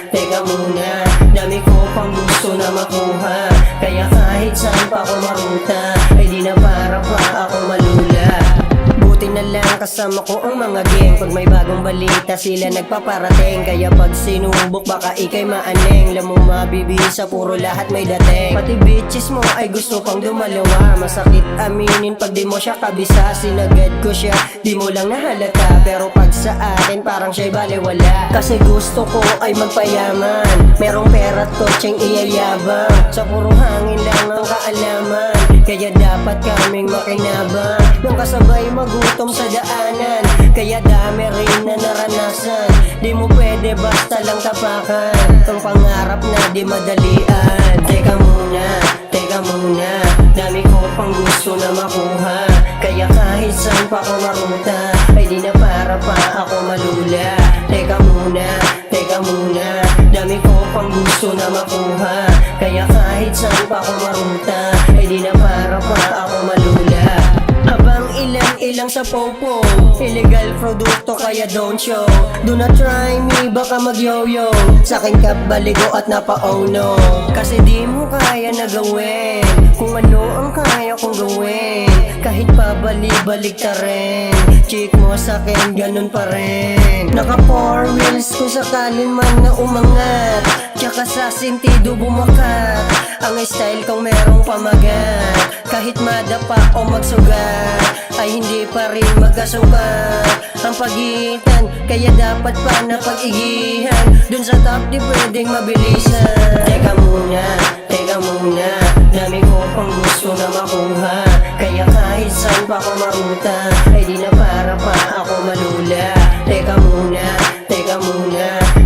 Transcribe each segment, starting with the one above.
teka muna, dami ko pang gusto na makuha. Kaya kahit saan pa ako maruta, ay di na para pa ako malula. Buti na lang kasama ko ang mga gang, pag may bagong balita sila nagpaparating. Kaya pag sinubok baka ikay maaneng, lam mo mabibisa puro lahat may dating. Pati bitches mo ay gusto pang dumalawa, masakit aminin pag di mo siya kabisa. Sinagad ko siya, di mo lang nahalata, pero pag sa akin parang siya'y balewala. Kasi gusto ko ay magpayaman, merong pera at kotseng iyayabang, sa puro hangin lang ang kaalaman. Kaya dapat kaming makinabang, nung kasabay magutom sa daanan. Kaya dami rin na naranasan, di mo pwede basta lang tapakan ang pangarap na di madalian. Teka muna, dami ko pang gusto na makuha. Kaya kahit saan pa ako maruta, ay di na para pa ako malula. Teka muna, dami ko pang gusto na makuha. Kaya kahit saan pa ako maruta, ay di na para pa ako malula. Habang ilang sa popo, illegal produkto kaya don't show. Do not try me, baka mag-yo-yo, sa'kin ka baligo at napa-oh no. Kasi di mo kaya na gawin kung ano ang kaya kong gawin. Kahit pabalik-balik ta rin, chick mo sa'kin ganun pa rin. Naka 4 wheels kung sakalin man na umangat, tsaka sa sentido bumakat. Ang style kong merong pamagat, kahit madapa o magsugat, ay hindi pa rin magkasukat ang pagitan. Kaya dapat pa na pag-igihan, dun sa top di pwedeng mabilisan. Teka muna, dami ko pang gusto na makuha. Kaya kahit saan pa ako maruta, ay di na para pa ako malula. Teka muna,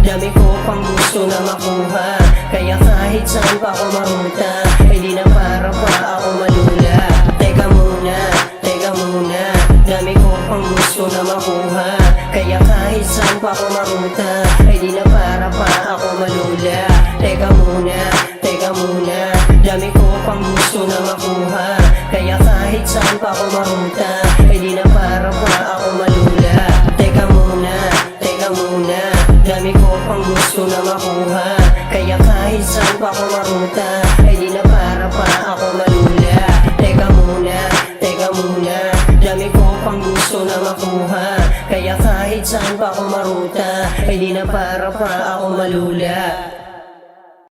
dami ko pang gusto na makuha. Kaya kahit saan pa ako maruta, ay di na para pa ako malula. Teka muna, dami ko pang gusto na makuha. Kaya kahit saan pa ako maruta, ay di na para pa ako malula. Teka muna, dami ko pang gusto na makuha. Kaya kahit saan pa ako maruta, ay di na para pa ako malula. Teka muna, dami ko pang gusto na makuha. Kaya kahit saan pa ako maruta, ay di na para pa ako malula. Teka muna, dami ko pang gusto na makuha. Kaya kahit saan pa ako maruta, ay di na para pa ako malula.